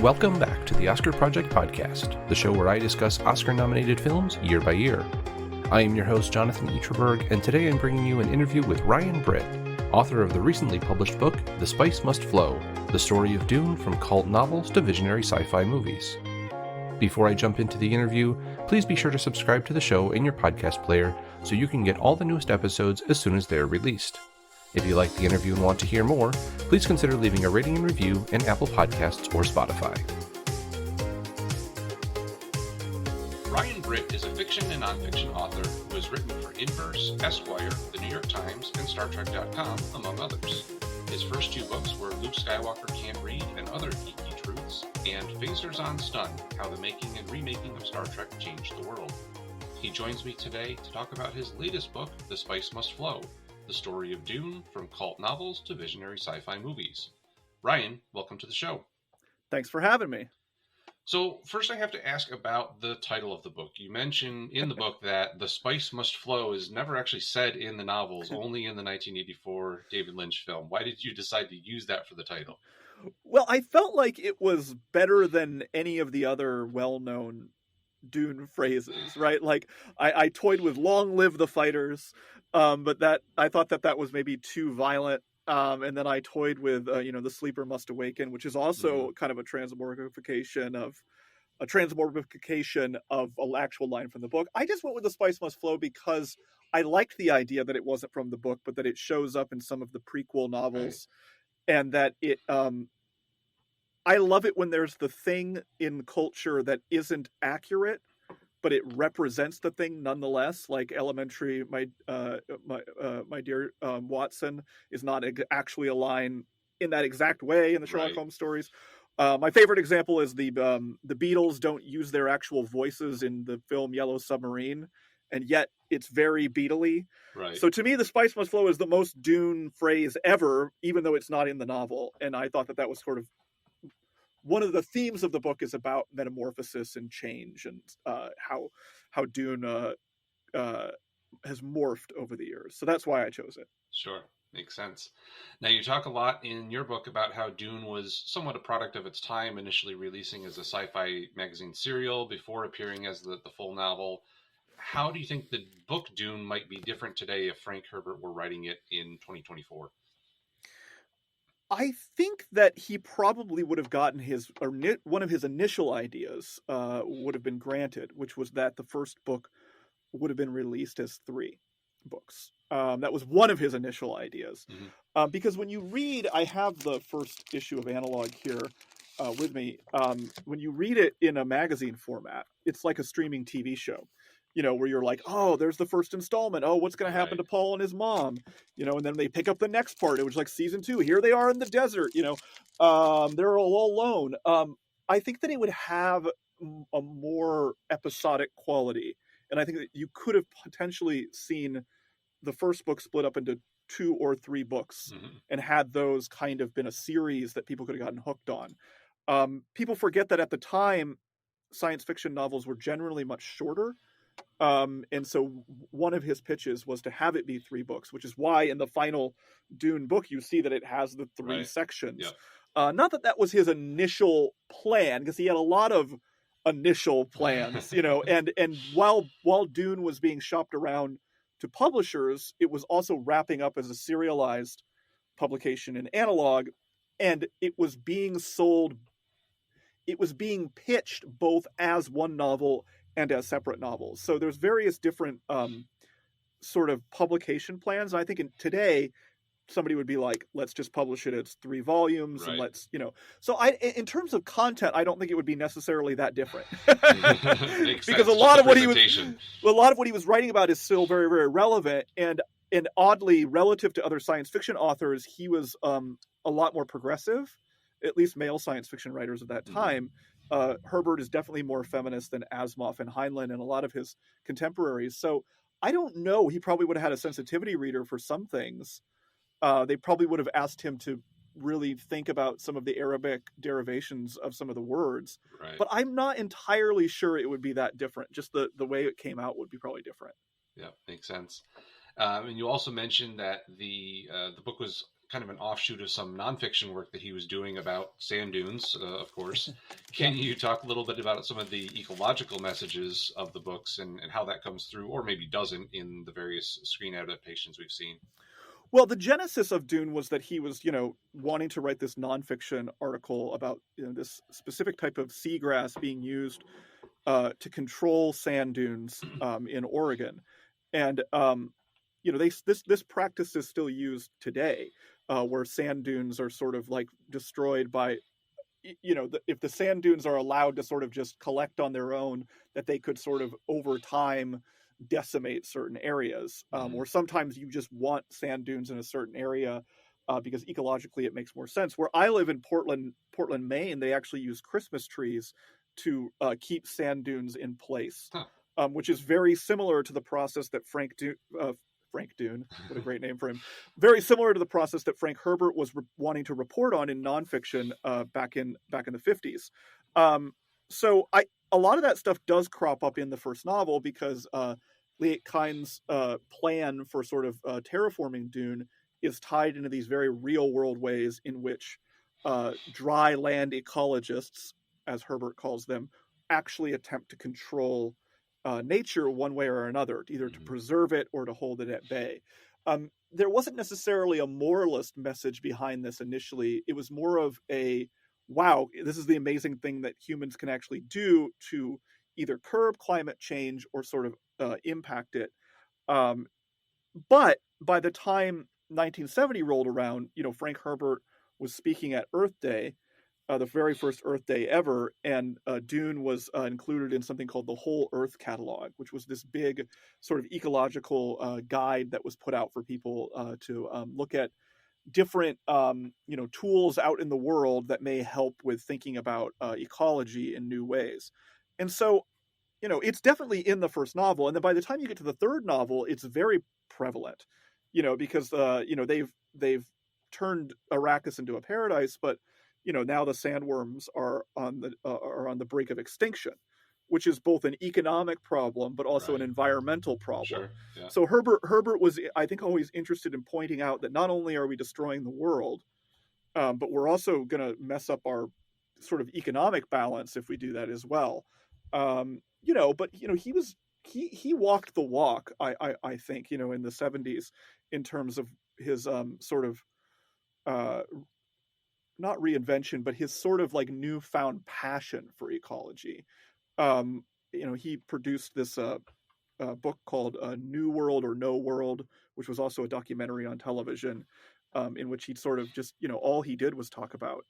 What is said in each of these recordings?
Welcome back to the Oscar Project Podcast, the show where I discuss Oscar-nominated films year by year. I am your host, Jonathan Eaterberg, and today I'm bringing you an interview with Ryan Britt, author of the recently published book, The Spice Must Flow, The Story of Dune from Cult Novels to Visionary Sci-Fi Movies. Before I jump into the interview, please be sure to subscribe to the show in your podcast player so you can get all the newest episodes as soon as they're released. If you like the interview and want to hear more, please consider leaving a rating and review in Apple Podcasts or Spotify. Ryan Britt is a fiction and nonfiction author who has written for Inverse, Esquire, The New York Times, and StarTrek.com, among others. His first two books were Luke Skywalker Can't Read and Other Geeky Truths, and Phasers on Stun, How the Making and Remaking of Star Trek Changed the World. He joins me today to talk about his latest book, The Spice Must Flow, The Story of Dune from Cult Novels to Visionary Sci-Fi Movies. Ryan, welcome to the show. Thanks for having me. So first I have to ask about the title of the book. You mention in the book that the spice must flow is never actually said in the novels, only in the 1984 David Lynch film. Why did you decide to use that for the title? Well, I felt like it was better than any of the other well-known Dune phrases, right? Like I toyed with "Long live the fighters," but that I thought that was maybe too violent. And then I toyed with "The sleeper must awaken," which is also kind of a transmogrification of an actual line from the book. I just went with "The spice must flow" because I liked the idea that it wasn't from the book, but that it shows up in some of the prequel novels, and that it. I love it when there's the thing in culture that isn't accurate, but it represents the thing nonetheless. Like Elementary, my dear Watson is not actually a line in that exact way in the Sherlock Holmes stories. My favorite example is the Beatles don't use their actual voices in the film Yellow Submarine, and yet it's very Beatle-y. Right. So to me, "The spice must flow" is the most Dune phrase ever, even though it's not in the novel. And I thought that was sort of one of the themes of the book is about metamorphosis and change, and how Dune has morphed over the years. So that's why I chose it. Sure. Makes sense. Now, you talk a lot in your book about how Dune was somewhat a product of its time, initially releasing as a sci-fi magazine serial before appearing as the full novel. How do you think the book Dune might be different today if Frank Herbert were writing it in 2024? I think that he probably would have gotten one of his initial ideas would have been granted, which was that the first book would have been released as 3 books. That was one of his initial ideas. Because when you read, I have the first issue of Analog here with me. When you read it in a magazine format, it's like a streaming TV show. Where you're like, oh, there's the first installment. Oh, what's going to happen to Paul and his mom? And then they pick up the next part. It was like season 2. Here they are in the desert. They're all alone. I think that it would have a more episodic quality. And I think that you could have potentially seen the first book split up into 2 or 3 books and had those kind of been a series that people could have gotten hooked on. People forget that at the time, science fiction novels were generally much shorter. And so one of his pitches was to have it be 3 books, which is why in the final Dune book, you see that it has the 3 sections. Yep. Not that was his initial plan, because he had a lot of initial plans, and while Dune was being shopped around to publishers, it was also wrapping up as a serialized publication in Analog, and it was being pitched both as one novel and as separate novels. So there's various different sort of publication plans. And I think today somebody would be like, let's just publish it as 3 volumes and let's. So in terms of content, I don't think it would be necessarily that different. Because a lot of what he was writing about is still very, very relevant. And oddly, relative to other science fiction authors, he was a lot more progressive, at least male science fiction writers of that time. Herbert is definitely more feminist than Asimov and Heinlein and a lot of his contemporaries. So I don't know. He probably would have had a sensitivity reader for some things. They probably would have asked him to really think about some of the Arabic derivations of some of the words. Right. But I'm not entirely sure it would be that different. Just the way it came out would be probably different. Yeah, makes sense. And you also mentioned that the book was kind of an offshoot of some nonfiction work that he was doing about sand dunes, of course. Can you talk a little bit about some of the ecological messages of the books and how that comes through, or maybe doesn't, in the various screen adaptations we've seen? Well, the genesis of Dune was that he was, wanting to write this nonfiction article about this specific type of seagrass being used to control sand dunes in Oregon, and this practice is still used today, where sand dunes are sort of like destroyed by, if the sand dunes are allowed to sort of just collect on their own, that they could sort of over time decimate certain areas, or sometimes you just want sand dunes in a certain area because ecologically it makes more sense. Where I live in Portland, Maine, they actually use Christmas trees to keep sand dunes in place, which is very similar to the process that Frank Dune, what a great name for him, very similar to the process that Frank Herbert was wanting to report on in nonfiction back in the 50s. So a lot of that stuff does crop up in the first novel because Liet Kynes' plan for sort of terraforming Dune is tied into these very real world ways in which dry land ecologists, as Herbert calls them, actually attempt to control nature one way or another, either to preserve it or to hold it at bay. There wasn't necessarily a moralist message behind this initially. It was more of a, wow, this is the amazing thing that humans can actually do to either curb climate change or sort of impact it. But by the time 1970 rolled around, Frank Herbert was speaking at Earth Day, the very first Earth Day ever, and Dune was included in something called the Whole Earth Catalog, which was this big sort of ecological guide that was put out for people to look at different tools out in the world that may help with thinking about ecology in new ways. And so, it's definitely in the first novel, and then by the time you get to the third novel, it's very prevalent, because they've turned Arrakis into a paradise, but now the sandworms are on the brink of extinction, which is both an economic problem but also an environmental problem. Sure. Yeah. So Herbert was, I think, always interested in pointing out that not only are we destroying the world, but we're also going to mess up our sort of economic balance if we do that as well. But he walked the walk, I think, in the 70s, in terms of his sort of not reinvention, but his sort of like newfound passion for ecology. He produced this book called New World or No World, which was also a documentary on television, in which he sort of just, all he did was talk about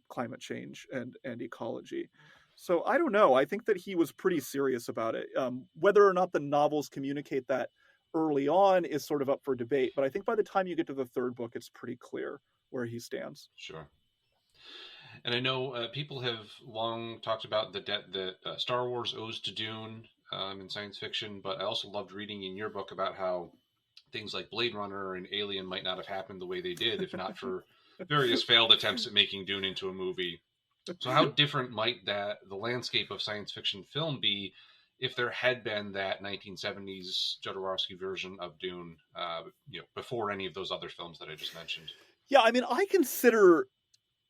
climate change and ecology. So I don't know. I think that he was pretty serious about it. Whether or not the novels communicate that early on is sort of up for debate. But I think by the time you get to the third book, it's pretty clear where he stands. Sure. And I know people have long talked about the debt that Star Wars owes to Dune in science fiction, but I also loved reading in your book about how things like Blade Runner and Alien might not have happened the way they did if not for various failed attempts at making Dune into a movie. So how different might the landscape of science fiction film be if there had been that 1970s Jodorowsky version of Dune, before any of those other films that I just mentioned? Yeah, I mean, I consider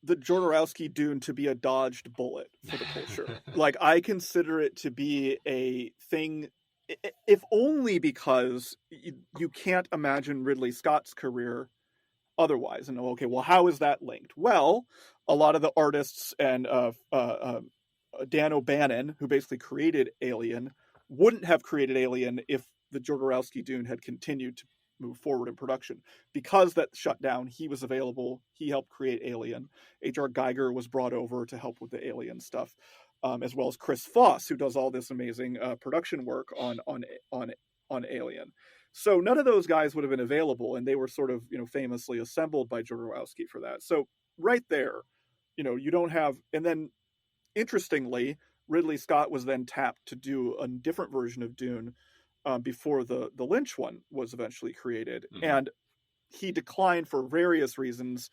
the Jodorowsky Dune to be a dodged bullet for the culture. Like, I consider it to be a thing, if only because you can't imagine Ridley Scott's career otherwise. And okay, well, how is that linked? Well, a lot of the artists and Dan O'Bannon, who basically created Alien, wouldn't have created Alien if the Jodorowsky Dune had continued to move forward in production. Because that shut down, he was available. He helped create Alien. H.R. Geiger was brought over to help with the Alien stuff, as well as Chris Foss, who does all this amazing production work on Alien. So none of those guys would have been available, and they were sort of, famously assembled by Jodorowsky for that. So right there, you don't have, and then interestingly, Ridley Scott was then tapped to do a different version of Dune before the Lynch one was eventually created. Mm-hmm. And he declined for various reasons.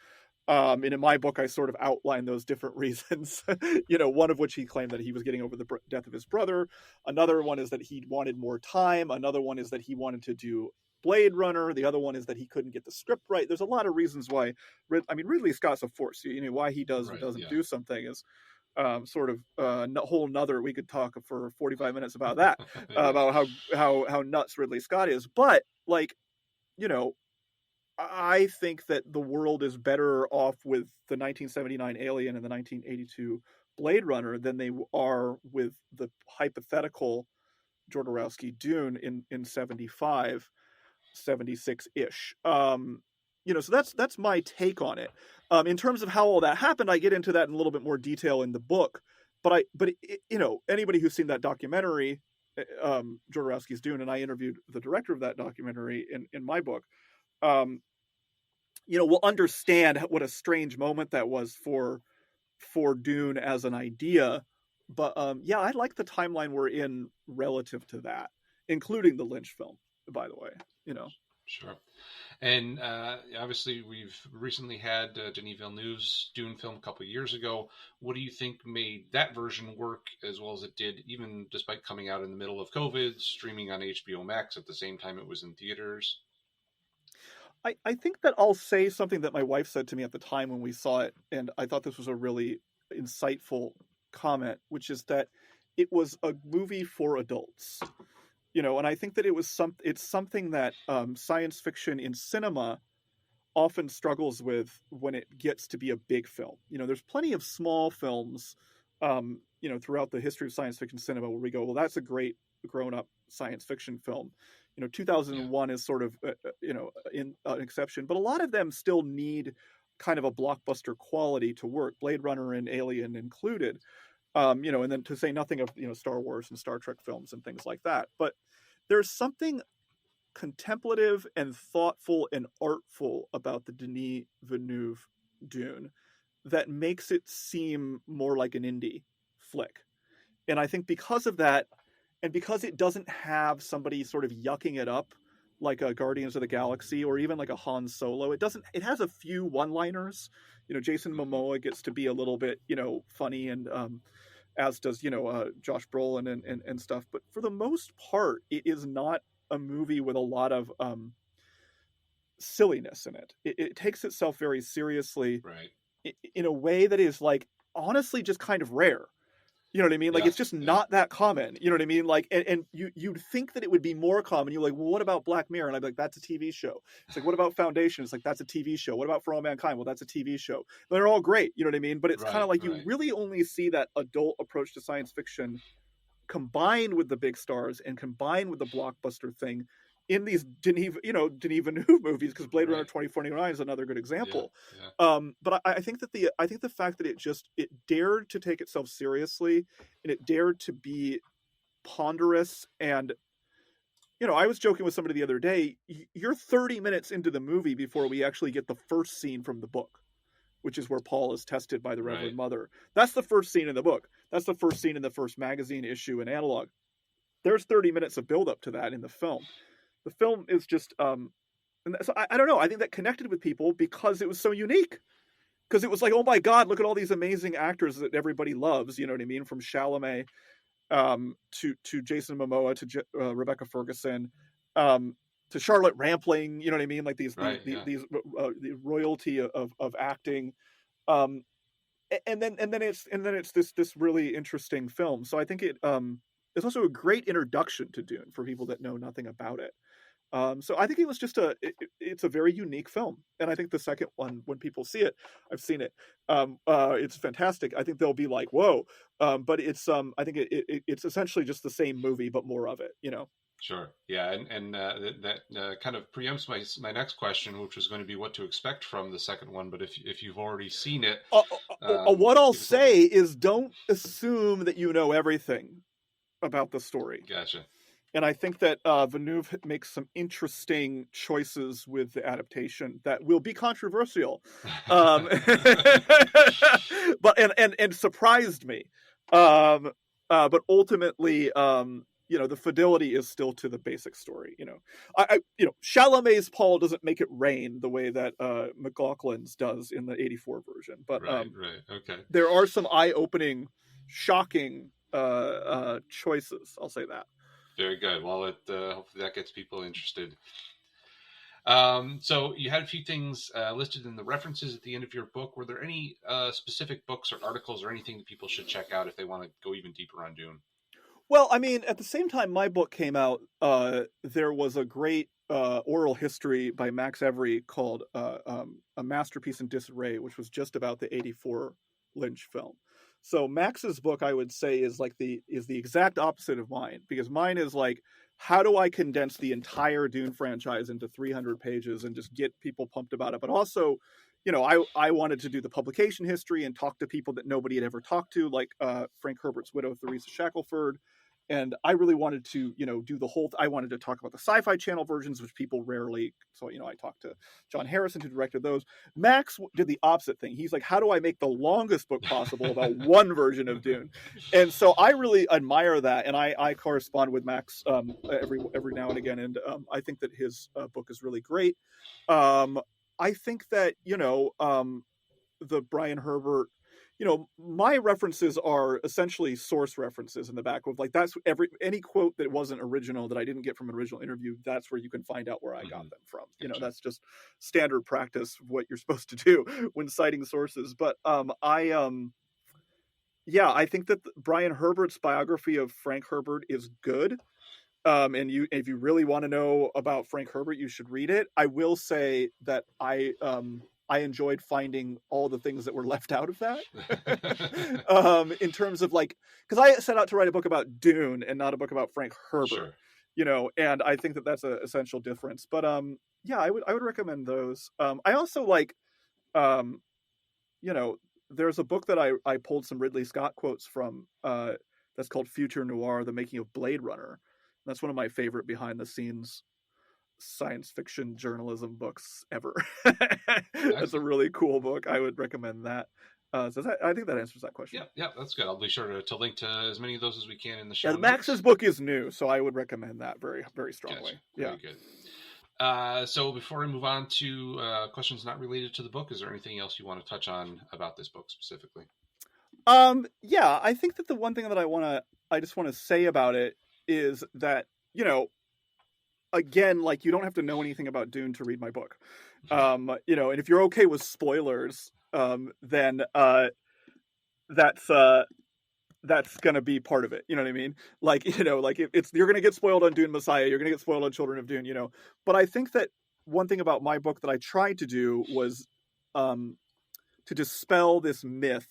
And in my book, I sort of outline those different reasons, one of which he claimed that he was getting over the death of his brother. Another one is that he wanted more time. Another one is that he wanted to do Blade Runner. The other one is that he couldn't get the script right. There's a lot of reasons why. Ridley Scott's a force. Why he does or doesn't do something is sort of a whole nother. We could talk for 45 minutes about that, about how nuts Ridley Scott is. But I think that the world is better off with the 1979 Alien and the 1982 Blade Runner than they are with the hypothetical Jodorowsky Dune in 75, 76-ish. So that's my take on it. In terms of how all that happened, I get into that in a little bit more detail in the book. But anybody who's seen that documentary, Jodorowsky's Dune, and I interviewed the director of that documentary in my book, will understand what a strange moment that was for Dune as an idea. But I like the timeline we're in relative to that, including the Lynch film, by the way. Sure. And obviously, we've recently had Denis Villeneuve's Dune film a couple of years ago. What do you think made that version work as well as it did, even despite coming out in the middle of COVID, streaming on HBO Max at the same time it was in theaters? I think that I'll say something that my wife said to me at the time when we saw it, and I thought this was a really insightful comment, which is that it was a movie for adults. And I think that it's something that science fiction in cinema often struggles with when it gets to be a big film. There's plenty of small films, throughout the history of science fiction cinema where we go, well, that's a great grown-up science fiction film. 2001 is sort of, in an exception, but a lot of them still need kind of a blockbuster quality to work, Blade Runner and Alien included. And then to say nothing of, Star Wars and Star Trek films and things like that. But there's something contemplative and thoughtful and artful about the Denis Villeneuve Dune that makes it seem more like an indie flick. And I think because of that, and because it doesn't have somebody sort of yucking it up like a Guardians of the Galaxy or even like a Han Solo, it has a few one-liners. Jason Momoa gets to be a little bit, funny, and as does, Josh Brolin and stuff. But for the most part, it is not a movie with a lot of silliness in it. It takes itself very seriously, right, in a way that is like, honestly, just kind of rare. You know what I mean? Like, it's just not that common. You know what I mean? Like, and you'd think that it would be more common. You're like, well, what about Black Mirror? And I'd be like, that's a TV show. It's like, what about Foundation? It's like, that's a TV show. What about For All Mankind? Well, that's a TV show. They're all great. You know what I mean? But it's kind of like you really only see that adult approach to science fiction combined with the big stars and combined with the blockbuster thing in these Denis Villeneuve movies, because Blade Runner 2049 is another good example. But I think that the fact that it dared to take itself seriously and it dared to be ponderous, and I was joking with somebody the other day, you're 30 minutes into the movie before we actually get the first scene from the book, which is where Paul is tested by the Reverend Mother. That's the first scene in the book. That's the first scene in the first magazine issue in Analog. There's 30 minutes of build up to that in the film. The film is just, and so I don't know. I think that connected with people because it was so unique. Because it was like, oh my God, look at all these amazing actors that everybody loves. You know what I mean? From Chalamet to Jason Momoa to Rebecca Ferguson to Charlotte Rampling. You know what I mean? Like these the royalty of acting. And then it's this really interesting film. So I think it's also a great introduction to Dune for people that know nothing about it. So I think it was just it's a very unique film. And I think the second one, when people see it, I've seen it, it's fantastic. I think they'll be like, whoa. But it's, I think it's essentially just the same movie, but more of it, Sure. Yeah. And that kind of preempts my next question, which was going to be what to expect from the second one. But if you've already seen it, what I'll say is don't assume that you know everything about the story. Gotcha. And I think that Villeneuve makes some interesting choices with the adaptation that will be controversial, but and surprised me. But ultimately, the fidelity is still to the basic story. Chalamet's Paul doesn't make it rain the way that McLaughlin's does in the '84 version. But okay, there are some eye-opening, shocking choices. I'll say that. Very good. Well, hopefully that gets people interested. So you had a few things listed in the references at the end of your book. Were there any specific books or articles or anything that people should check out if they want to go even deeper on Dune? Well, I mean, at the same time my book came out, there was a great oral history by Max Evry called A Masterpiece in Disarray, which was just about the '84 Lynch film. So Max's book, I would say, is the exact opposite of mine, because mine is like, how do I condense the entire Dune franchise into 300 pages and just get people pumped about it? But also, I wanted to do the publication history and talk to people that nobody had ever talked to, like Frank Herbert's widow, Theresa Shackelford. And I really wanted to, do the whole. I wanted to talk about the Sci-Fi Channel versions, which people rarely. So, I talked to John Harrison, who directed those. Max did the opposite thing. He's like, how do I make the longest book possible about one version of Dune? And so I really admire that, and I correspond with Max every now and again, and I think that his book is really great. I think that the Brian Herbert. My references are essentially source references in the back of, like, that's any quote that wasn't original, that I didn't get from an original interview. That's where you can find out where I got them from. Gotcha. That's just standard practice, what you're supposed to do when citing sources. But I think that Brian Herbert's biography of Frank Herbert is good. And if you really want to know about Frank Herbert, you should read it. I will say that I enjoyed finding all the things that were left out of that. In terms of, like, because I set out to write a book about Dune and not a book about Frank Herbert, Sure. And I think that that's an essential difference. But I would recommend those. I also like, there's a book that I pulled some Ridley Scott quotes from, that's called Future Noir: The Making of Blade Runner. That's one of my favorite behind the scenes science fiction journalism books ever. That's a really cool book. I would recommend that. I think that answers that question. Yeah, that's good. I'll be sure to link to as many of those as we can in the show. Yeah, Max's book is new, so I would recommend that very, very strongly. Gotcha. Very good. So before I move on to questions not related to the book, is there anything else you want to touch on about this book specifically? Yeah, I think that the one thing that I just want to say about it is that, again, like, you don't have to know anything about Dune to read my book. And if you're okay with spoilers, then that's going to be part of it. You know what I mean? Like, like, if you're going to get spoiled on Dune Messiah, you're going to get spoiled on Children of Dune, But I think that one thing about my book that I tried to do was to dispel this myth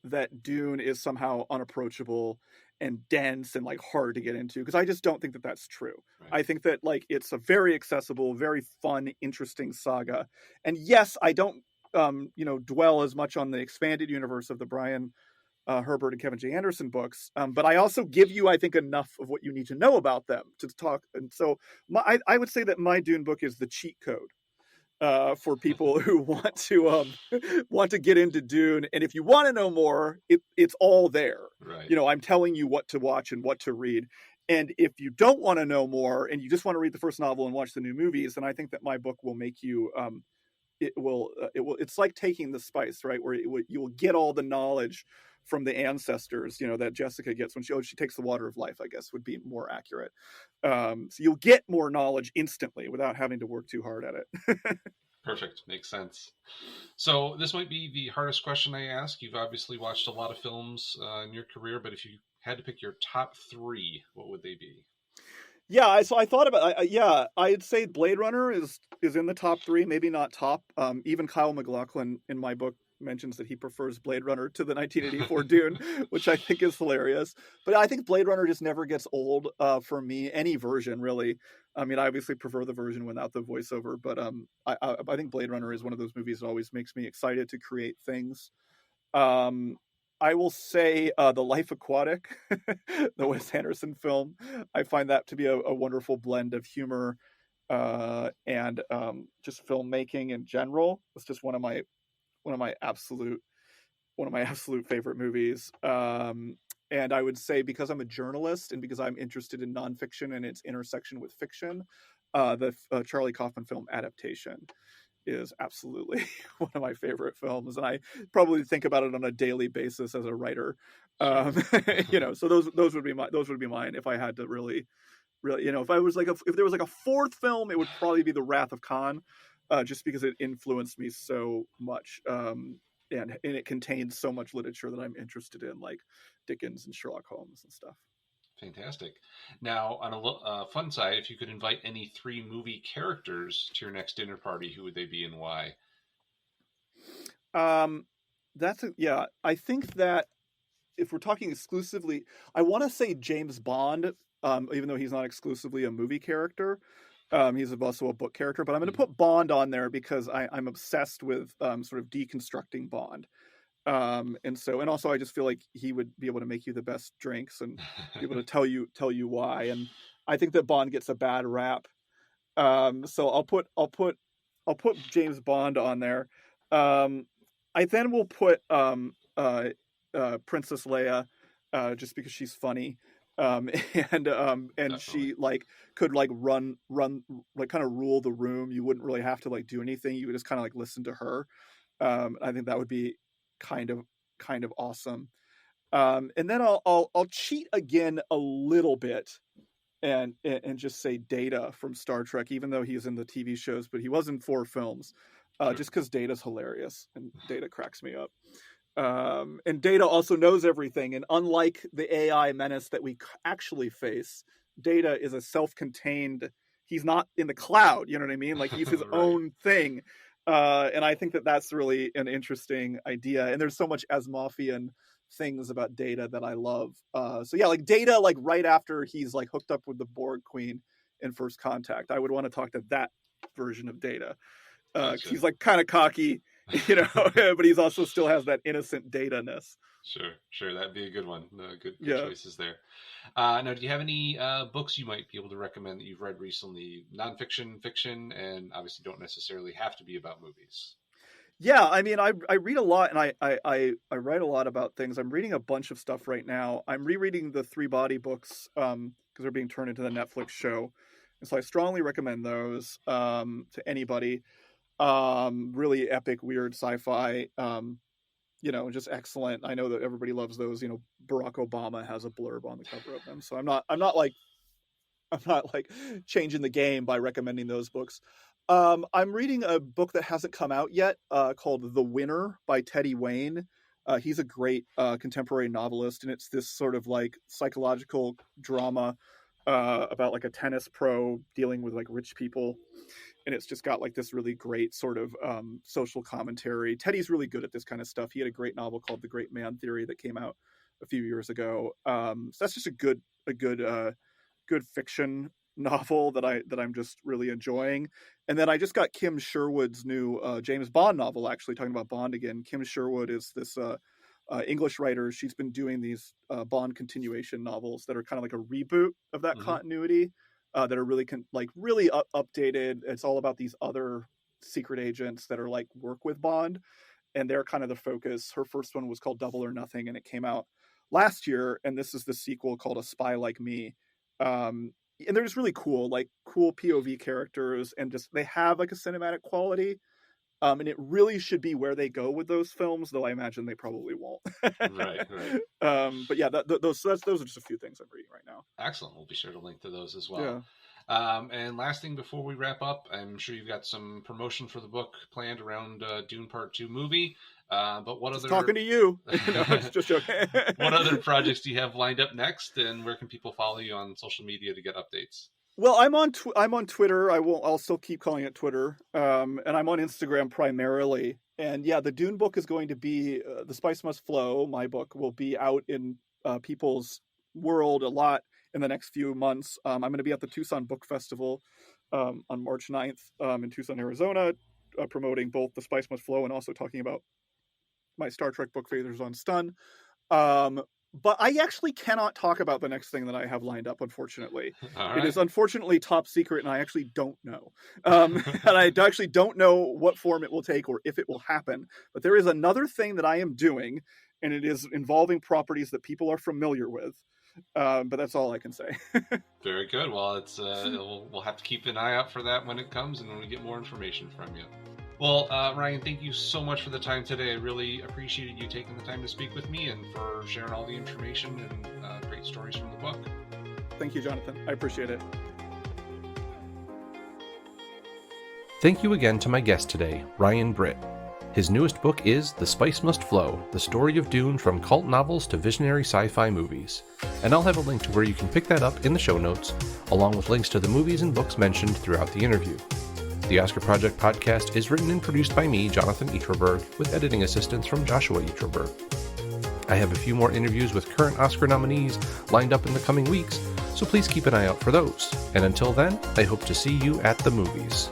that Dune is somehow unapproachable and dense and, like, hard to get into, because I just don't think that that's true. Right. I think that, like, it's a very accessible, very fun, interesting saga. And yes, I don't dwell as much on the expanded universe of the Brian Herbert and Kevin J. Anderson books, but I also give you, I think, enough of what you need to know about them to talk. And so I would say that my Dune book is the cheat code for people who want to get into Dune. And if you want to know more, it's all there. Right. I'm telling you what to watch and what to read. And if you don't want to know more and you just want to read the first novel and watch the new movies, then I think that my book will make you. It's like taking the spice, right? Where you will get all the knowledge from the ancestors, that Jessica gets when she takes the water of life, I guess would be more accurate. So you'll get more knowledge instantly without having to work too hard at it. Perfect. Makes sense. So this might be the hardest question I ask. You've obviously watched a lot of films in your career, but if you had to pick your top 3, what would they be? Yeah, so I thought about, I'd say Blade Runner is in the top 3, maybe not top. Even Kyle MacLachlan in my book mentions that he prefers Blade Runner to the 1984 Dune, which I think is hilarious. But I think Blade Runner just never gets old for me, any version, really. I mean, I obviously prefer the version without the voiceover, but I think Blade Runner is one of those movies that always makes me excited to create things. I will say The Life Aquatic, the Wes Anderson film. I find that to be a wonderful blend of humor and just filmmaking in general. It's just one of my absolute favorite movies. And I would say, because I'm a journalist and because I'm interested in nonfiction and its intersection with fiction, the Charlie Kaufman film Adaptation is absolutely one of my favorite films, and I probably think about it on a daily basis as a writer. So those would be mine if I had to really really, if I was if there was like a fourth film, it would probably be The Wrath of Khan, just because it influenced me so much, and it contains so much literature that I'm interested in, like Dickens and Sherlock Holmes and stuff. Fantastic. Now, on a fun side, if you could invite any 3 movie characters to your next dinner party, who would they be and why? I think that if we're talking exclusively, I want to say James Bond, even though he's not exclusively a movie character. He's also a book character, but I'm going to put Bond on there because I'm obsessed with sort of deconstructing Bond. And also I just feel like he would be able to make you the best drinks and be able to tell you why. And I think that Bond gets a bad rap. So I'll put James Bond on there. I then will put Princess Leia, just because she's funny. And Definitely. she like could like run like kind of rule the room. You wouldn't really have to like do anything. You would just kind of like listen to her. I think that would be kind of awesome. And then I'll cheat again a little bit and just say Data from Star Trek, even though he's in the TV shows, but he was in 4 films, just because Data's hilarious and Data cracks me up. And Data also knows everything, and unlike the AI menace that we actually face, Data is a self-contained. He's not in the cloud. You know what I mean? Like he's his Right. own thing. And I think that that's really an interesting idea. And there's so much Asimovian things about Data that I love. So yeah, like Data, like right after he's like hooked up with the Borg Queen in First Contact, I would want to talk to that version of Data. Gotcha. He's like kind of cocky, but he's also still has that innocent Data-ness. Sure. That'd be a good one. Good Yeah. choices there. Now, do you have any books you might be able to recommend that you've read recently? Nonfiction, fiction, and obviously don't necessarily have to be about movies. Yeah, I mean, I read a lot, and I write a lot about things. I'm reading a bunch of stuff right now. I'm rereading the 3 Body books because they're being turned into the Netflix show, and so I strongly recommend those to anybody. Really epic, weird sci-fi. Just excellent. I know that everybody loves those. Barack Obama has a blurb on the cover of them, so I'm not like changing the game by recommending those books. I'm reading a book that hasn't come out yet, called The Winner by Teddy Wayne. He's a great contemporary novelist, and it's this sort of like psychological drama about like a tennis pro dealing with like rich people. And it's just got like this really great sort of social commentary. Teddy's really good at this kind of stuff. He had a great novel called The Great Man Theory that came out a few years ago. So that's just a good fiction novel that I'm just really enjoying. And then I just got Kim Sherwood's new James Bond novel, actually talking about Bond again. Kim Sherwood is this English writer. She's been doing these Bond continuation novels that are kind of like a reboot of that continuity. That are really really updated. It's all about these other secret agents that are like work with Bond, and they're kind of the focus. Her first one was called Double or Nothing, and it came out last year. And this is the sequel called A Spy Like Me. And they're just really cool POV characters, and just they have like a cinematic quality. And it really should be where they go with those films, though I imagine they probably won't. Right. But yeah, those are just a few things I'm reading right now. Excellent. We'll be sure to link to those as well. Yeah. And last thing before we wrap up, I'm sure you've got some promotion for the book planned around Dune Part 2 movie. But what other... talking to you. No, it's just joking. What other projects do you have lined up next, and where can people follow you on social media to get updates? Well, I'm on Twitter. I'll still keep calling it Twitter. And I'm on Instagram primarily. And yeah, the Dune book is going to be The Spice Must Flow. My book will be out in people's world a lot in the next few months. I'm going to be at the Tucson Book Festival on March 9th in Tucson, Arizona, promoting both The Spice Must Flow and also talking about my Star Trek book, Phasers on Stun. But I actually cannot talk about the next thing that I have lined up, unfortunately. Right. It is unfortunately top secret, and I actually don't know. And I actually don't know what form it will take or if it will happen. But there is another thing that I am doing, and it is involving properties that people are familiar with. But that's all I can say. Very good. Well, it's we'll have to keep an eye out for that when it comes and when we get more information from you. Well, Ryan, thank you so much for the time today. I really appreciated you taking the time to speak with me and for sharing all the information and great stories from the book. Thank you, Jonathan. I appreciate it. Thank you again to my guest today, Ryan Britt. His newest book is The Spice Must Flow, The Story of Dune from Cult Novels to Visionary Sci-Fi Movies. And I'll have a link to where you can pick that up in the show notes, along with links to the movies and books mentioned throughout the interview. The Oscar Project podcast is written and produced by me, Jonathan Eaterberg, with editing assistance from Joshua Eaterberg. I have a few more interviews with current Oscar nominees lined up in the coming weeks, so please keep an eye out for those. And until then, I hope to see you at the movies.